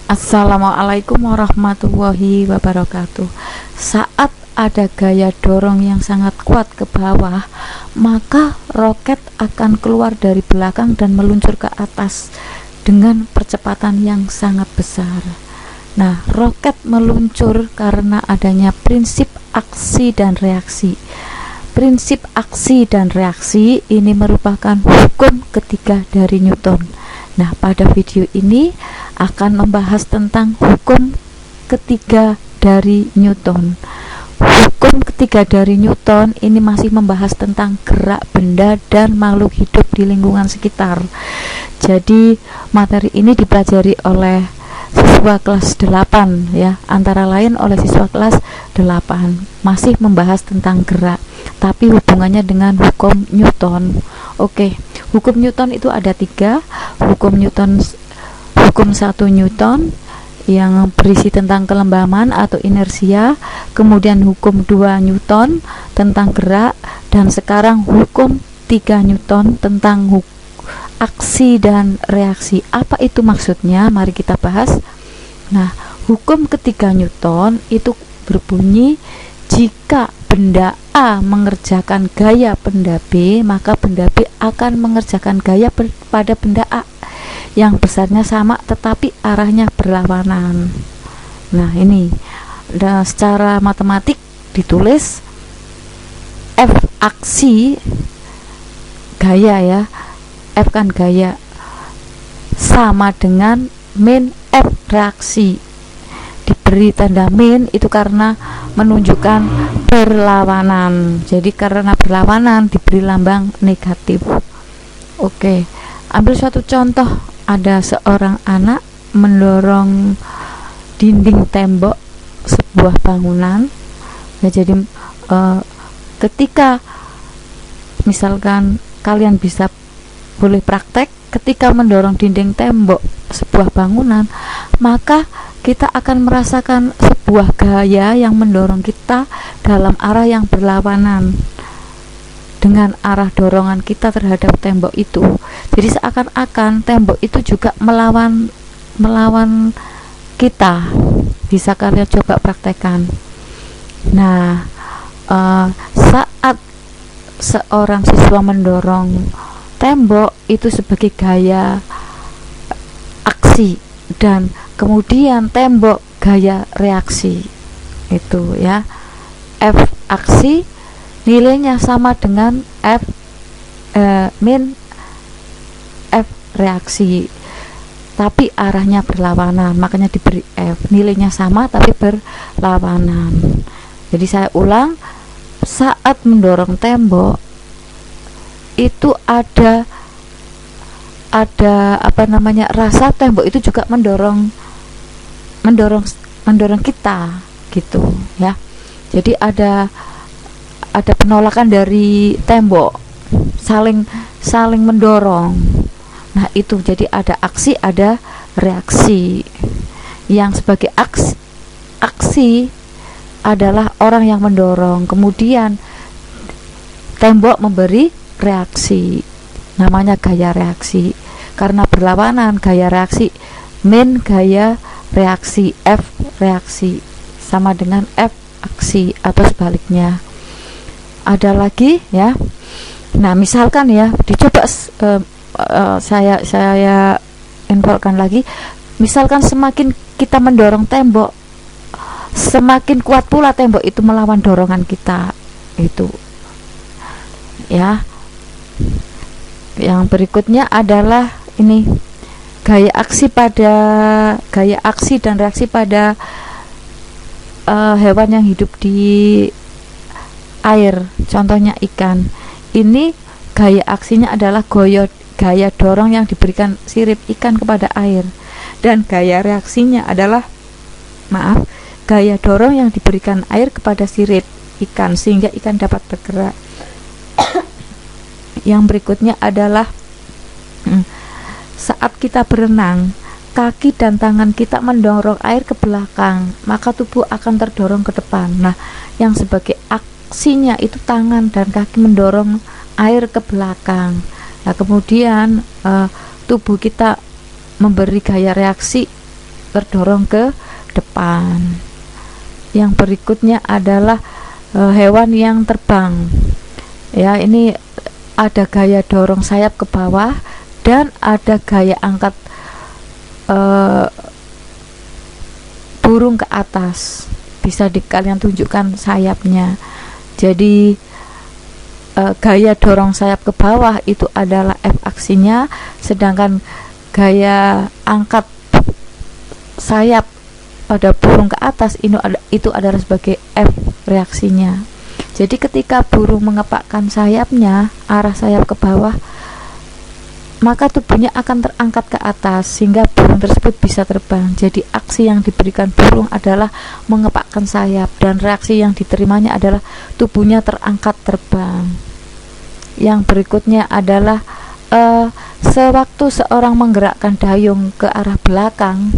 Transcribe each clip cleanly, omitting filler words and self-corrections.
Assalamualaikum warahmatullahi wabarakatuh. Saat ada gaya dorong yang sangat kuat ke bawah, maka roket akan keluar dari belakang dan meluncur ke atas dengan percepatan yang sangat besar. Nah, roket meluncur karena adanya prinsip aksi dan reaksi. Prinsip aksi dan reaksi ini merupakan hukum ketiga dari Newton. Nah, pada video ini akan membahas tentang hukum ketiga dari Newton. Hukum ketiga dari Newton ini masih membahas tentang gerak benda dan makhluk hidup di lingkungan sekitar. Jadi, materi ini dipelajari oleh siswa kelas 8 ya, antara lain oleh siswa kelas 8. Masih membahas tentang gerak, tapi hubungannya dengan hukum Newton. Oke, hukum Newton itu ada 3. Hukum 1 Newton yang berisi tentang kelembaman atau inersia, kemudian hukum 2 Newton tentang gerak, dan sekarang hukum 3 Newton tentang aksi dan reaksi. Apa itu maksudnya? Mari kita bahas. Nah, hukum ketiga Newton itu berbunyi, jika benda A mengerjakan gaya benda B, maka benda B akan mengerjakan gaya pada benda A yang besarnya sama tetapi arahnya berlawanan. Nah, ini secara matematik ditulis F aksi gaya ya, F kan gaya, sama dengan min F reaksi. Diberi tanda min itu karena menunjukkan berlawanan. Jadi karena berlawanan diberi lambang negatif. Oke, ambil suatu contoh. Ada seorang anak mendorong dinding tembok sebuah bangunan ya. Jadi ketika misalkan kalian boleh praktek, ketika mendorong dinding tembok sebuah bangunan, maka kita akan merasakan sebuah gaya yang mendorong kita dalam arah yang berlawanan dengan arah dorongan kita terhadap tembok itu. Jadi seakan-akan tembok itu juga melawan kita. Bisa kalian coba praktekkan. Nah, saat seorang siswa mendorong tembok itu sebagai gaya aksi, dan kemudian tembok gaya reaksi. Itu ya. F aksi nilainya sama dengan min F reaksi, tapi arahnya berlawanan, makanya diberi F. Nilainya sama tapi berlawanan. Jadi saya ulang, saat mendorong tembok itu ada rasa tembok itu juga mendorong kita gitu ya. Jadi ada penolakan dari tembok, saling mendorong. Nah, itu jadi ada aksi, ada reaksi. Yang sebagai aksi adalah orang yang mendorong, kemudian tembok memberi reaksi, namanya gaya reaksi. Karena berlawanan, gaya reaksi min gaya reaksi, F reaksi sama dengan F aksi atau sebaliknya. Ada lagi ya. Nah, misalkan ya, dicoba saya infokan lagi. Misalkan semakin kita mendorong tembok, semakin kuat pula tembok itu melawan dorongan kita. Itu ya. Yang berikutnya adalah ini, gaya aksi dan reaksi pada hewan yang hidup di air, contohnya ikan. Ini gaya aksinya adalah gaya dorong yang diberikan sirip ikan kepada air, dan gaya reaksinya adalah gaya dorong yang diberikan air kepada sirip ikan sehingga ikan dapat bergerak. Yang berikutnya adalah saat kita berenang, kaki dan tangan kita mendorong air ke belakang, maka tubuh akan terdorong ke depan. Nah, yang sebagai aksinya itu tangan dan kaki mendorong air ke belakang. Nah, kemudian tubuh kita memberi gaya reaksi terdorong ke depan. Yang berikutnya adalah hewan yang terbang. Ya, ini ada gaya dorong sayap ke bawah dan ada gaya angkat burung ke atas. Bisa kalian tunjukkan sayapnya. Jadi gaya dorong sayap ke bawah itu adalah F aksinya, sedangkan gaya angkat sayap pada burung ke atas itu adalah sebagai F reaksinya. Jadi ketika burung mengepakkan sayapnya arah sayap ke bawah, maka tubuhnya akan terangkat ke atas sehingga burung tersebut bisa terbang. Jadi aksi yang diberikan burung adalah mengepakkan sayap dan reaksi yang diterimanya adalah tubuhnya terangkat terbang. Yang berikutnya adalah sewaktu seorang menggerakkan dayung ke arah belakang,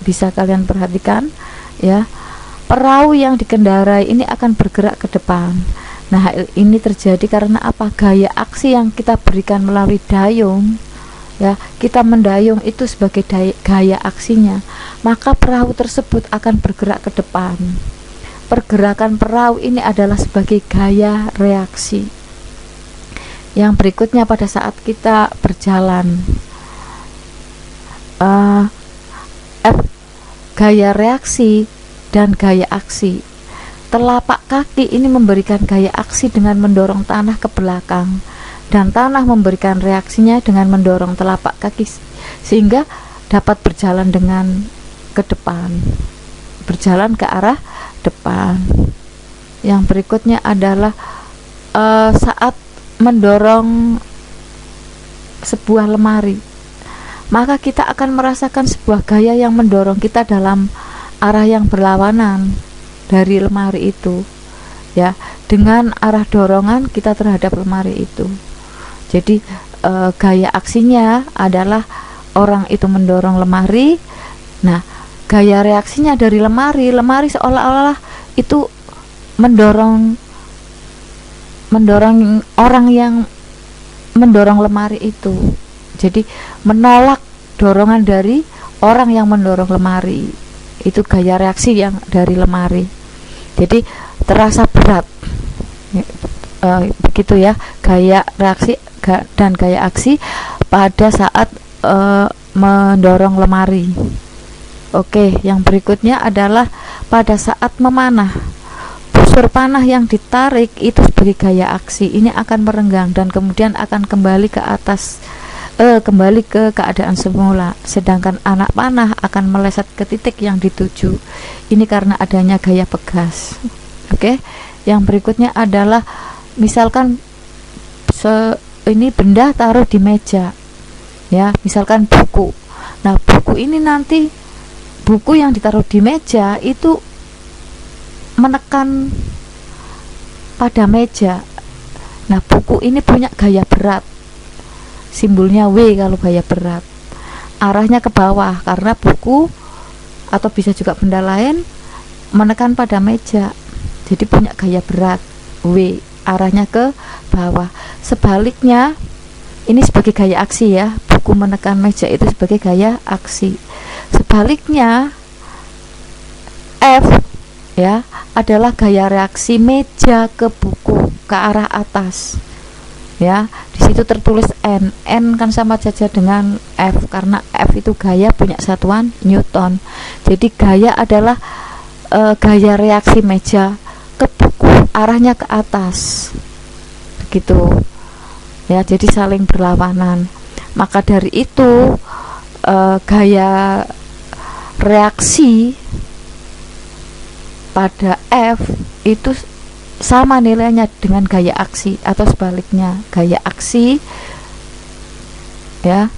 bisa kalian perhatikan ya, perahu yang dikendarai ini akan bergerak ke depan. Nah, hal ini terjadi karena apa? Gaya aksi yang kita berikan melalui dayung, ya, kita mendayung itu sebagai gaya aksinya, maka perahu tersebut akan bergerak ke depan. Pergerakan perahu ini adalah sebagai gaya reaksi. Yang berikutnya pada saat kita berjalan, gaya reaksi dan gaya aksi. Telapak kaki ini memberikan gaya aksi dengan mendorong tanah ke belakang, dan tanah memberikan reaksinya dengan mendorong telapak kaki sehingga dapat berjalan dengan ke depan, berjalan ke arah depan. Yang berikutnya adalah saat mendorong sebuah lemari, maka kita akan merasakan sebuah gaya yang mendorong kita dalam arah yang berlawanan dari lemari itu, ya, dengan arah dorongan kita terhadap lemari itu. Jadi gaya aksinya adalah orang itu mendorong lemari. Nah, gaya reaksinya dari lemari seolah-olah itu mendorong orang yang mendorong lemari itu. Jadi menolak dorongan dari orang yang mendorong lemari. Itu gaya reaksi yang dari lemari. Jadi terasa berat, begitu ya, gaya reaksi dan gaya aksi pada saat mendorong lemari. Oke, yang berikutnya adalah pada saat memanah. Busur panah yang ditarik itu sebagai gaya aksi. Ini akan merenggang dan kemudian akan kembali ke atas, kembali ke keadaan semula, sedangkan anak panah akan meleset ke titik yang dituju. Ini karena adanya gaya pegas. Oke, yang berikutnya adalah misalkan ini benda taruh di meja, ya, misalkan buku. Nah, buku ini nanti, buku yang ditaruh di meja itu menekan pada meja. Nah, buku ini punya gaya berat, simbolnya W kalau gaya berat, arahnya ke bawah karena buku atau bisa juga benda lain menekan pada meja, jadi punya gaya berat W, arahnya ke bawah. Sebaliknya ini sebagai gaya aksi ya, buku menekan meja itu sebagai gaya aksi. Sebaliknya F ya adalah gaya reaksi meja ke buku ke arah atas. Ya, di situ tertulis N kan sama saja dengan F karena F itu gaya punya satuan Newton. Jadi gaya adalah gaya reaksi meja ke buku, arahnya ke atas, begitu ya. Jadi saling berlawanan. Maka dari itu gaya reaksi pada F itu sama nilainya dengan gaya aksi, atau sebaliknya gaya aksi ya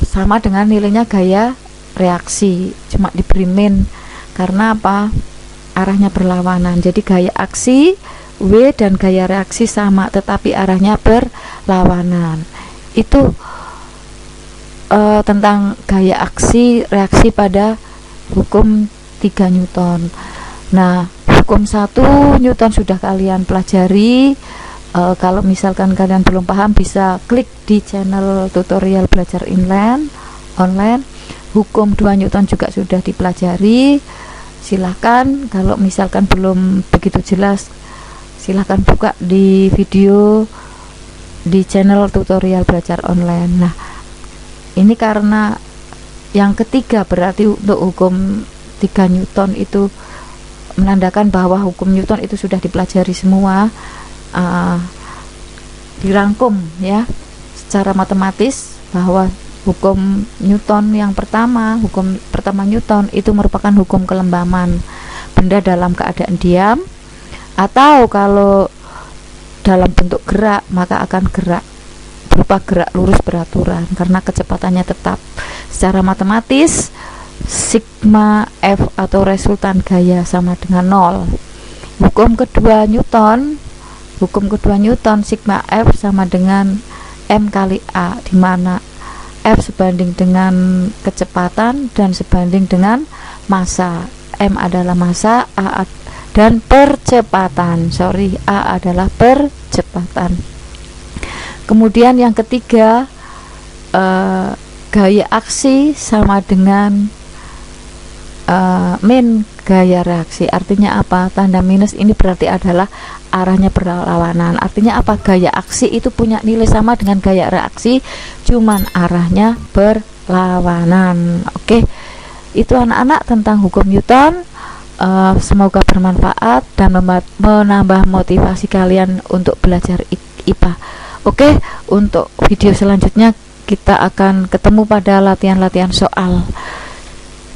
sama dengan nilainya gaya reaksi, cuma diberi min karena apa? Arahnya berlawanan. Jadi gaya aksi W dan gaya reaksi sama tetapi arahnya berlawanan. Itu tentang gaya aksi reaksi pada hukum 3 Newton. Nah, hukum 1 Newton sudah kalian pelajari. Kalau misalkan kalian belum paham bisa klik di channel tutorial belajar online. hukum 2 Newton juga sudah dipelajari. Silahkan kalau misalkan belum begitu jelas, silahkan buka di video di channel tutorial belajar online. Nah, ini karena yang ketiga berarti untuk hukum 3 Newton itu menandakan bahwa hukum Newton itu sudah dipelajari semua, dirangkum ya secara matematis bahwa hukum Newton yang pertama, hukum pertama Newton itu merupakan hukum kelembaman benda dalam keadaan diam, atau kalau dalam bentuk gerak maka akan gerak berupa gerak lurus beraturan karena kecepatannya tetap. Secara matematis sigma F atau resultan gaya sama dengan 0. Hukum kedua Newton sigma F sama dengan M kali A, di mana F sebanding dengan kecepatan dan sebanding dengan massa. M adalah massa, A dan percepatan. A adalah percepatan. Kemudian yang ketiga, gaya aksi sama dengan min gaya reaksi. Artinya apa? Tanda minus ini berarti adalah arahnya berlawanan. Artinya apa? Gaya aksi itu punya nilai sama dengan gaya reaksi, cuman arahnya berlawanan. Oke, itu anak-anak tentang hukum Newton. Semoga bermanfaat dan menambah motivasi kalian untuk belajar IPA. Oke, untuk video selanjutnya kita akan ketemu pada latihan-latihan soal.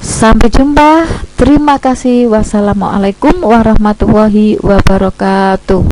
Sampai jumpa. Terima kasih. Wassalamualaikum warahmatullahi wabarakatuh.